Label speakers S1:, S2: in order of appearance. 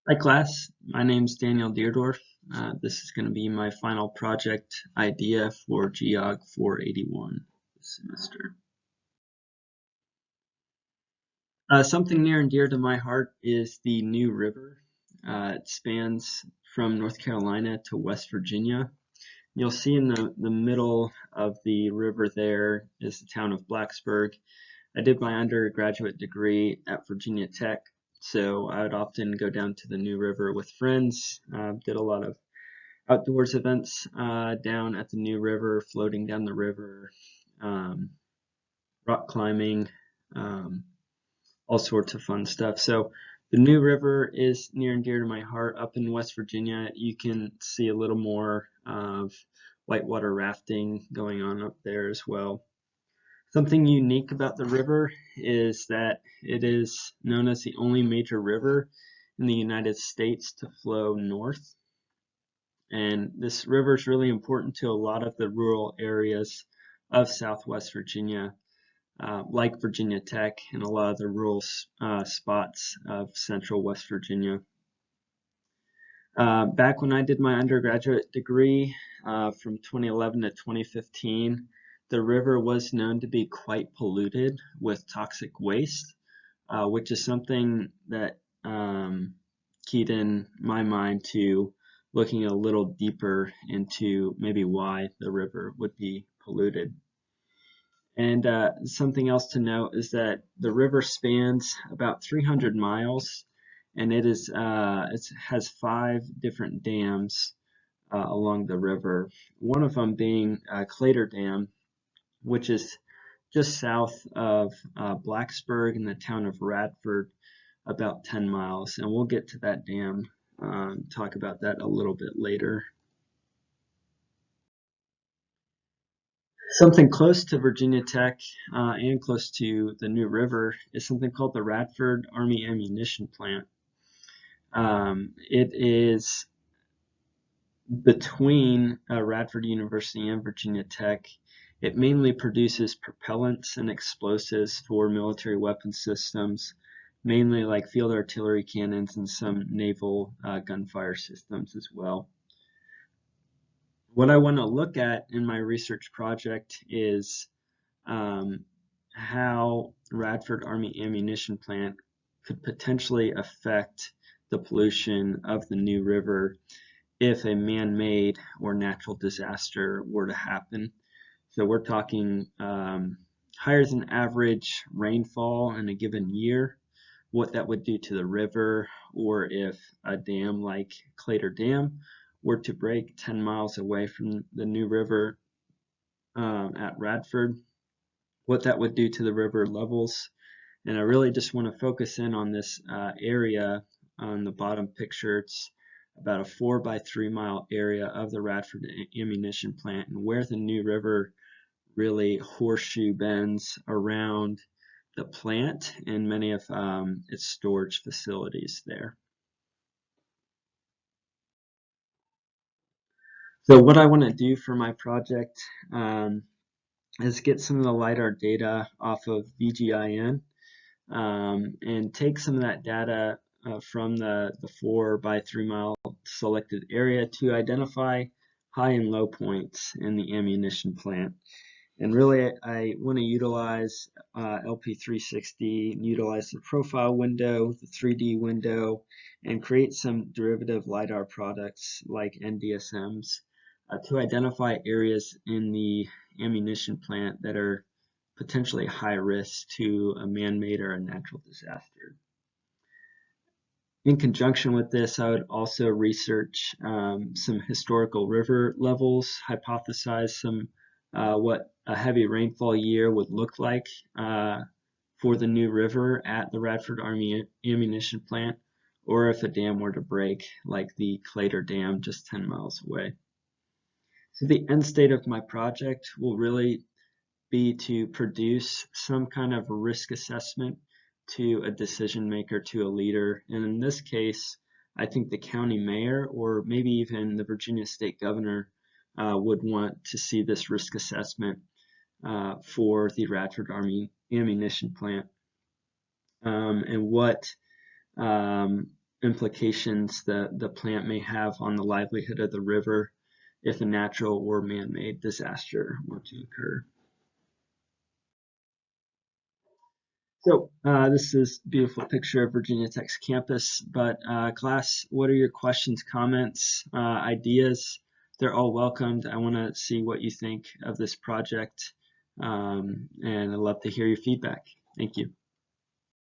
S1: Hi class, my name's Daniel Deerdorf. This is going to be my final project idea for Geog 481 this semester. Something near and dear to my heart is the New River. It spans from North Carolina to West Virginia. You'll see in the middle of the river there is the town of Blacksburg. I did my undergraduate degree at Virginia Tech, so I would often go down to the New River with friends. Did a lot of outdoors events down at the New River, floating down the river, um, rock climbing, um, all sorts of fun stuff. So the New River is near and dear to my heart. Up in West Virginia, you can see a little more of whitewater rafting going on up there as well. Something unique about the river is that it is known as the only major river in the United States to flow north. And this river is really important to a lot of the rural areas of Southwest Virginia, like Virginia Tech and a lot of the rural spots of Central West Virginia. Back when I did my undergraduate degree from 2011 to 2015, the river was known to be quite polluted with toxic waste, which is something that keyed in my mind to looking a little deeper into maybe why the river would be polluted. And something else to note is that the river spans about 300 miles, and it has 5 different dams along the river. One of them being Clater Dam, which is just south of Blacksburg in the town of Radford, about 10 miles. And we'll get to that dam, talk about that a little bit later. Something close to Virginia Tech and close to the New River is something called the Radford Army Ammunition Plant. It is between Radford University and Virginia Tech. It mainly produces propellants and explosives for military weapon systems, mainly like field artillery cannons and some naval gunfire systems as well. What I want to look at in my research project is how Radford Army Ammunition Plant could potentially affect the pollution of the New River if a man-made or natural disaster were to happen. So we're talking higher than average rainfall in a given year, what that would do to the river, or if a dam like Clater Dam were to break 10 miles away from the New River at Radford, what that would do to the river levels. And I really just want to focus in on this area on the bottom picture. It's about a 4 by 3 mile area of the Radford Ammunition Plant and where the New River really horseshoe bends around the plant and many of its storage facilities there. So what I want to do for my project is get some of the LiDAR data off of VGIN and take some of that data from the 4 by 3 mile selected area to identify high and low points in the ammunition plant. And really, I want to utilize LP360, utilize the profile window, the 3D window, and create some derivative LiDAR products like NDSMs to identify areas in the ammunition plant that are potentially high risk to a man-made or a natural disaster. In conjunction with this, I would also research some historical river levels, hypothesize some what a heavy rainfall year would look like for the New River at the Radford Army Ammunition Plant, or if a dam were to break, like the Clater Dam just 10 miles away. So the end state of my project will really be to produce some kind of risk assessment to a decision maker, to a leader. And in this case, I think the county mayor or maybe even the Virginia state governor would want to see this risk assessment for the Radford Army Ammunition Plant. And what implications the plant may have on the livelihood of the river if a natural or man-made disaster were to occur. So this is a beautiful picture of Virginia Tech's campus, but class, what are your questions, comments, ideas? They're all welcomed. I want to see what you think of this project, and I'd love to hear your feedback. Thank you.